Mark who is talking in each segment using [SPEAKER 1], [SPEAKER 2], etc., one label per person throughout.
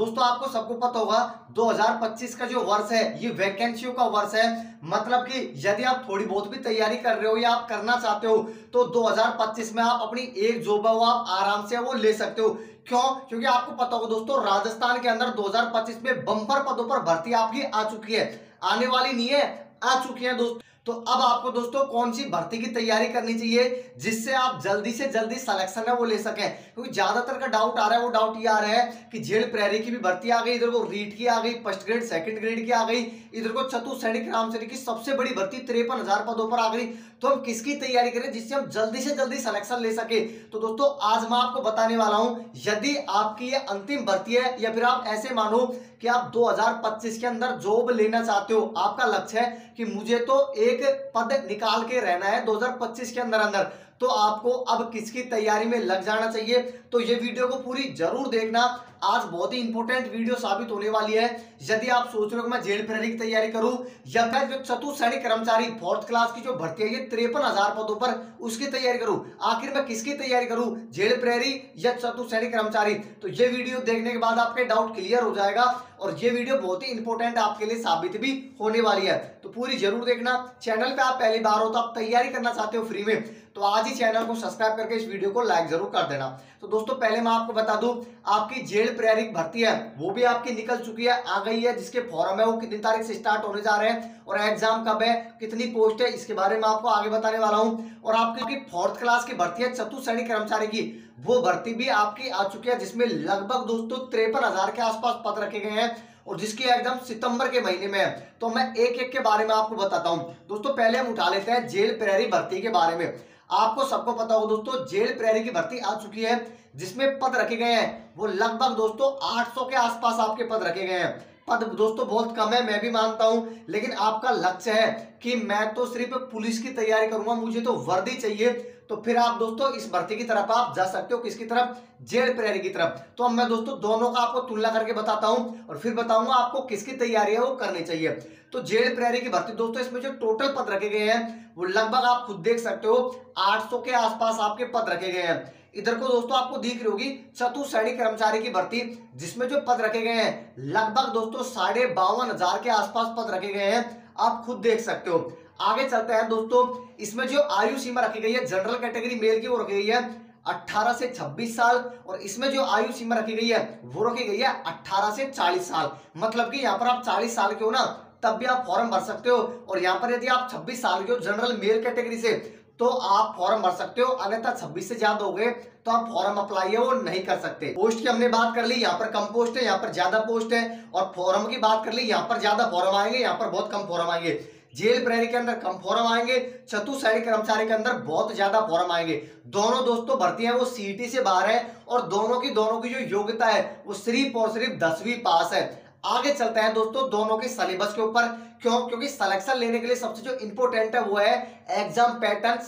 [SPEAKER 1] दोस्तों आपको सबको पता होगा 2025 का जो वर्ष है ये वैकेंसियों का वर्ष है। मतलब कि यदि आप थोड़ी बहुत भी तैयारी कर रहे हो या आप करना चाहते हो तो 2025 में आप अपनी एक जॉब है वो आप आराम से वो ले सकते हो। क्यों? क्योंकि आपको पता होगा दोस्तों राजस्थान के अंदर 2025 में बम्पर पदों पर भर्ती आपकी आ चुकी है, आने वाली नहीं है, आ चुकी है दोस्तों। तो अब आपको दोस्तों कौन सी भर्ती की तैयारी करनी चाहिए जिससे आप जल्दी से जल्दी सिलेक्शन है वो ले सकें। क्योंकि ज्यादातर का डाउट आ रहा है, वो डाउट ये आ रहा है कि जेल प्रहरी की भी भर्ती आ गई, इधर को रीट की आ गई, फर्स्ट ग्रेड सेकंड ग्रेड की आ गई, इधर को चतुर्सैनिक रामसैनिक की सबसे बड़ी भर्ती 53,000 पदों पर आ गई। तो हम किसकी तैयारी करें जिससे हम जल्दी से जल्दी सिलेक्शन ले सके। तो दोस्तों आज मैं आपको बताने वाला हूं, यदि आपकी ये अंतिम भर्ती है या फिर आप ऐसे मानो कि आप 2025 के अंदर जॉब लेना चाहते हो, आपका लक्ष्य है कि मुझे तो एक पद निकाल के रहना है 2025 के अंदर अंदर, तो आपको अब किसकी तैयारी में लग जाना चाहिए। तो ये वीडियो को पूरी जरूर देखना, आज बहुत ही इंपॉर्टेंट वीडियो साबित होने वाली है। यदि आप सोच रहे हो कि मैं जेल प्रहरी की तैयारी करूं या मैं जो चतुर्सैनिक कर्मचारी फोर्थ क्लास की जो भर्ती है ये 53,000 पदों पर उसकी तैयारी करूं, आखिर मैं किसकी तैयारी करूं, जेल प्रहरी या चतुर्सैनिक कर्मचारी, तो ये वीडियो देखने के बाद आपके डाउट क्लियर हो जाएगा और ये वीडियो बहुत ही इंपॉर्टेंट आपके लिए साबित भी होने वाली है। तो पूरी जरूर देखना। चैनल पे आप पहली बार हो तो आप तैयारी करना चाहते हो फ्री में, तो आज ही चैनल को सब्सक्राइब करके इस वीडियो को लाइक जरूर कर देना। तो दोस्तों पहले मैं आपको बता दूं, आपकी जेल प्रहरी भर्ती है वो भी आपकी निकल चुकी है, आ गई है। जिसके फॉर्म है वो कितनी तारीख से स्टार्ट होने जा रहे हैं और एग्जाम कब है, कितनी पोस्ट है, इसके बारे में आपको आगे बताने वाला हूं। और आपकी फोर्थ क्लास की भर्ती है चतुर्सैनिक कर्मचारी की, वो भर्ती भी आपकी आ चुकी है, जिसमें लगभग दोस्तों 53,000 के आसपास पद रखे गए हैं और जिसकी एग्जाम सितंबर के महीने में है। तो मैं एक एक के बारे में आपको बताता हूं। दोस्तों पहले हम उठा लेते हैं जेल प्रहरी भर्ती के बारे में। आपको सबको पता होगा दोस्तों जेल प्रहरी की भर्ती आ चुकी है, जिसमें पद रखे गए हैं वो लगभग दोस्तों 800 के आसपास आपके पद रखे गए हैं। पद दोस्तों बहुत कम है, मैं भी मानता हूं, लेकिन आपका लक्ष्य है कि मैं तो सिर्फ पुलिस की तैयारी करूंगा, मुझे तो वर्दी चाहिए, तो फिर आप दोस्तों इस भर्ती की तरफ आप जा सकते हो। किसकी तरफ? जेल प्रहरी की तरफ। तो अब मैं दोस्तों दोनों का आपको तुलना करके बताता हूं और फिर बताऊंगा आपको किसकी तैयारी है वो करनी चाहिए। तो जेल प्रहरी की भर्ती दोस्तों इसमें जो टोटल पद रखे गए हैं वो लगभग आप खुद देख सकते हो 800 के आसपास आपके पद रखे गए हैं। इधर को दोस्तों आपको दिख रही होगी चतुर्सैनिक कर्मचारी की भर्ती, जिसमें जो पद रखे गए हैं लगभग दोस्तों 52,500 के आसपास पद रखे गए हैं, आप खुद देख सकते हो। आगे चलते हैं दोस्तों, इसमें जो आयु सीमा रखी गई है जनरल कैटेगरी मेल की वो रखी गई है 18 से 26 साल और इसमें जो आयु सीमा रखी गई है वो रखी गई है 18 से 40 साल। मतलब कि यहाँ पर आप 40 साल के हो ना तब भी आप फॉर्म भर सकते हो, और यहाँ पर यदि आप 26 साल के हो जनरल मेल कैटेगरी से तो आप फॉर्म भर सकते हो, अन्यथा 26 से ज्यादा हो गए तो आप फॉर्म अप्लाई है वो नहीं कर सकते। पोस्ट की हमने बात कर ली, यहाँ पर कम पोस्ट है, यहाँ पर ज्यादा पोस्ट है, और फॉर्म की बात कर ली, यहाँ पर ज्यादा फॉर्म आएंगे, यहाँ पर बहुत कम फॉर्म आएंगे। जेल प्रहरी के अंदर कम फॉर्म आएंगे, चतुर्सैनिक कर्मचारी के अंदर बहुत ज्यादा फॉर्म आएंगे। दोनों दोस्तों भर्तियां वो सीईटी से बाहर है और दोनों की जो योग्यता है वो सिर्फ और सिर्फ 10वीं पास है। आगे चलते हैं दोस्तों दोनों के सिलेबस के ऊपर। क्यों? क्योंकि सिलेक्शन लेने के लिए सबसे जो इंपॉर्टेंट है वो है एग्जाम पैटर्न,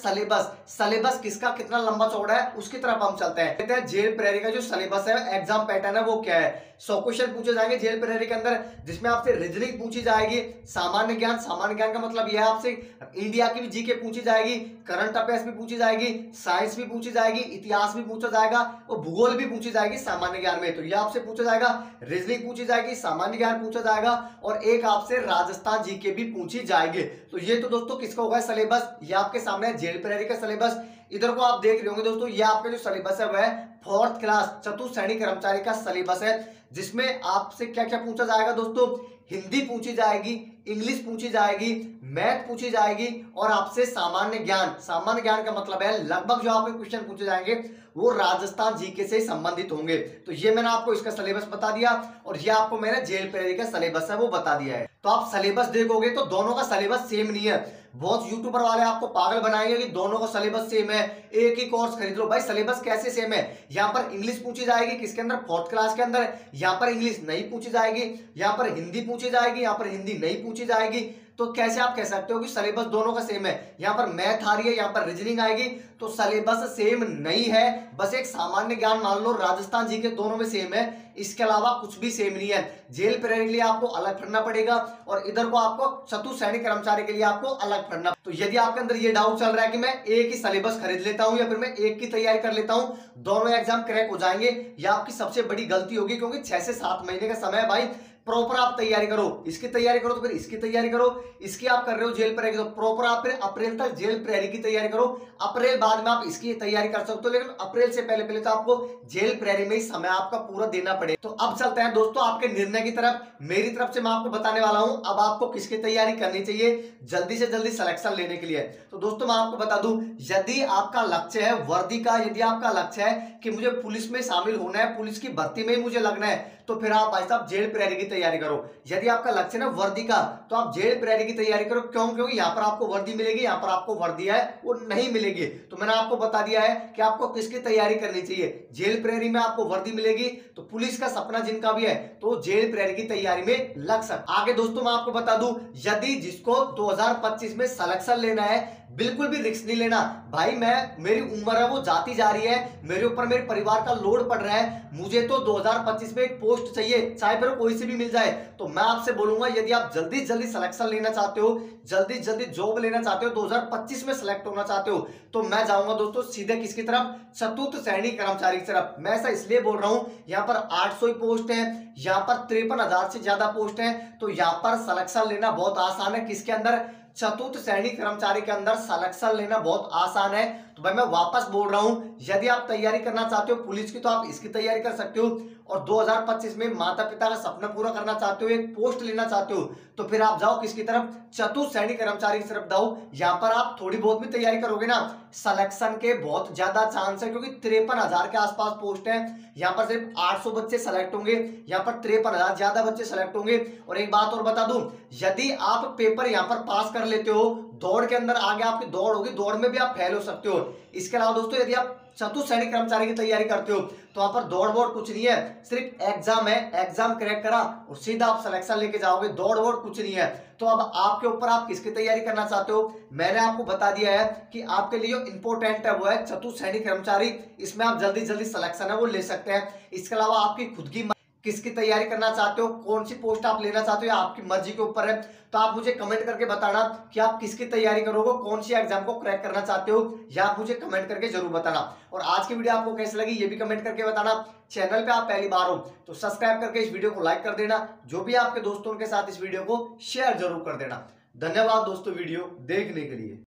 [SPEAKER 1] सिलेबस किसका कितना लंबा चौड़ा है उसकी तरफ हम चलते हैं। कहते हैं जेल प्रहरी का जो सिलेबस है, एग्जाम पैटर्न है वो क्या है। 100 क्वेश्चन पूछे जाएंगे जेल प्रहरी के अंदर, जिसमें आपसे रीजनिंग पूछी जाएगी, सामान्य ज्ञान का मतलब यह है आपसे इंडिया की भी जीके पूछी जाएगी, करंट अफेयर्स भी पूछी जाएगी, साइंस भी पूछी जाएगी, इतिहास भी पूछा जाएगा और भूगोल भी पूछी जाएगी सामान्य ज्ञान में। तो यह आपसे पूछा जाएगा, रीजनिंग पूछी जाएगी, सामान्य ज्ञान पूछा जाएगा और एक आपसे राजस्थान जीके भी पूछी जाएगी। तो ये तो दोस्तों किसका होगा सिलेबस, ये आपके सामने है जेल प्रहरी का सिलेबस। इधर को आप देख रहे होंगे दोस्तों, ये आपका जो सिलेबस है वह फोर्थ क्लास चतुर्सैनिक कर्मचारी का सिलेबस है, जिसमें आपसे क्या क्या पूछा जाएगा दोस्तों। हिंदी पूछी जाएगी, इंग्लिश पूछी जाएगी, मैथ पूछी जाएगी और आपसे सामान्य ज्ञान का मतलब है लगभग जो आपके क्वेश्चन पूछे जाएंगे वो राजस्थान जीके से संबंधित होंगे। तो ये मैंने आपको इसका सिलेबस बता दिया और ये आपको मैंने जेल प्रहरी का सिलेबस है वो बता दिया है। तो आप सिलेबस देखोगे तो दोनों का सिलेबस सेम नहीं है। बहुत यूट्यूबर वाले आपको पागल बनाएंगे कि दोनों का सिलेबस सेम है, एक ही कोर्स खरीद लो। भाई सिलेबस कैसे सेम है? यहाँ पर इंग्लिश पूछी जाएगी किसके अंदर, फोर्थ क्लास के अंदर, यहाँ पर इंग्लिश नहीं पूछी जाएगी, यहाँ पर हिंदी पूछी जाएगी, यहाँ पर हिंदी नहीं पूछी जाएगी। तो कैसे आप कह सकते हो कि सिलेबस दोनों का सेम है? यहाँ पर मैथ आ रही है, यहाँ पर रीजनिंग आएगी, तो सिलेबस सेम नहीं है। बस एक सामान्य ज्ञान मान लो, राजस्थान जी के दोनों में सेम है, इसके अलावा कुछ भी सेम नहीं है। जेल प्रहरी के लिए आपको अलग पढ़ना पड़ेगा और इधर को आपको चतुर्थ सैनिक कर्मचारी के लिए आपको अलग पढ़ना। तो यदि आपके अंदर ये डाउट चल रहा है कि मैं एक ही सिलेबस खरीद लेता हूं या फिर मैं एक की तैयारी कर लेता हूं, दोनों एग्जाम क्रैक हो जाएंगे, यह आपकी सबसे बड़ी गलती होगी, क्योंकि 6 से 7 महीने का समय है भाई। प्रॉपर आप तैयारी करो, इसकी तैयारी करो तो फिर इसकी तैयारी करो, इसकी आप कर रहे हो जेल प्रहरी तो प्रॉपर आप फिर अप्रैल तक जेल प्रहरी की तैयारी करो। अप्रैल बाद में आप इसकी तैयारी कर सकते हो, लेकिन अप्रैल से पहले पहले तो आपको जेल प्रहरी में ही समय आपका पूरा देना पड़ेगा। तो अब चलते हैं दोस्तों आपके निर्णय की तरफ। मेरी तरफ से मैं आपको बताने वाला हूं अब आपको किसकी तैयारी करनी चाहिए जल्दी से जल्दी सिलेक्शन लेने के लिए। तो दोस्तों मैं आपको बता दूं, यदि आपका लक्ष्य है वर्दी का, यदि आपका लक्ष्य है कि मुझे पुलिस में शामिल होना है, पुलिस की भर्ती में ही मुझे लगना है, तो फिर आप भाई साहब जेल प्रहरी की तैयारी करो। यदि आपका लक्ष्य है ना वर्दी का, तो आप जेल प्रहरी की तैयारी करो। क्यों? क्योंकि यहाँ पर आपको वर्दी मिलेगी, यहाँ पर आपको वर्दी है वो नहीं मिलेगी। तो मैंने आपको बता दिया है कि आपको किसकी तैयारी करनी चाहिए। जेल प्रहरी में आपको वर्दी मिलेगी, तो पुलिस का सपना जिनका भी है तो जेल प्रहरी की तैयारी में लग सकता। आगे दोस्तों मैं आपको बता दूं, यदि जिसको 2025 में सिलेक्शन लेना है, बिल्कुल भी रिस्क नहीं लेना भाई। मेरी उम्र है वो जाती जा रही है, मेरे ऊपर मेरे परिवार का लोड पड़ रहा है, मुझे तो 2025 में एक पोस्ट चाहिए, चाहे फिर कोई सी भी मिल जाए। तो मैं आपसे बोलूंगा यदि आप जल्दी जल्दी सिलेक्शन लेना चाहते हो, जल्दी जल्दी जॉब लेना चाहते हो, 2025 में सिलेक्ट होना चाहते हो, तो मैं जाऊंगा दोस्तों सीधे किसकी तरफ, चतुर्थ सैनिक कर्मचारी की तरफ। मैं ऐसा इसलिए बोल रहा हूं, यहाँ पर 800 ही पोस्ट है, यहाँ पर 53,000 से ज्यादा पोस्ट है, तो यहाँ पर सिलेक्शन लेना बहुत आसान है। किसके अंदर? चतुर्थ सैनिक कर्मचारी के अंदर सिलेक्शन लेना बहुत आसान है। तो भाई मैं वापस बोल रहा हूं, यदि आप तैयारी करना चाहते हो पुलिस की, तो आप इसकी तैयारी कर सकते हो, और 2025 में माता पिता का सपना पूरा करना चाहते हो, एक पोस्ट लेना चाहते हो, तो फिर आप जाओ किसकी तरफ, चतुर्थ सैनिक कर्मचारी की तरफ जाओ। यहां पर आप थोड़ी बहुत भी तैयारी करोगे ना, सिलेक्शन के बहुत ज्यादा चांस है, क्योंकि 53,000 के आसपास पोस्ट है। यहाँ पर सिर्फ 800 बच्चे सेलेक्ट होंगे, यहाँ पर 53,000 ज्यादा बच्चे सेलेक्ट होंगे। और एक बात और बता दूं, यदि आप पेपर यहाँ पर पास कर लेते हो, दौड़ के अंदर आगे आपकी दौड़ होगी, दौड़ में भी आप फेल हो सकते हो। इसके अलावा दोस्तों यदि आप चतुर्थ सैनिक कर्मचारी की तैयारी करते हो, तो वहां पर दौड़ वोड़ कुछ नहीं है, सिर्फ एग्जाम है, एग्जाम क्रैक करा और सीधा आप सिलेक्शन लेके जाओगे, दौड़ वोड़ कुछ नहीं है। तो अब आपके ऊपर आप किसकी तैयारी करना चाहते हो। मैंने आपको बता दिया है कि आपके लिए इंपॉर्टेंट है वो है चतुर्थ सैनिक कर्मचारी, इसमें आप जल्दी जल्दी सिलेक्शन है वो ले सकते हैं। इसके अलावा आपकी खुद की किसकी तैयारी करना चाहते हो, कौन सी पोस्ट आप लेना चाहते हो, आपकी मर्जी के ऊपर है। तो आप मुझे कमेंट करके बताना कि आप किसकी तैयारी करोगे, कौन सी एग्जाम को क्रैक करना चाहते हो, या आप मुझे कमेंट करके जरूर बताना। और आज की वीडियो आपको कैसी लगी ये भी कमेंट करके बताना। चैनल पे आप पहली बार हो तो सब्सक्राइब करके इस वीडियो को लाइक कर देना, जो भी आपके दोस्तों के साथ इस वीडियो को शेयर जरूर कर देना। धन्यवाद दोस्तों वीडियो देखने के लिए।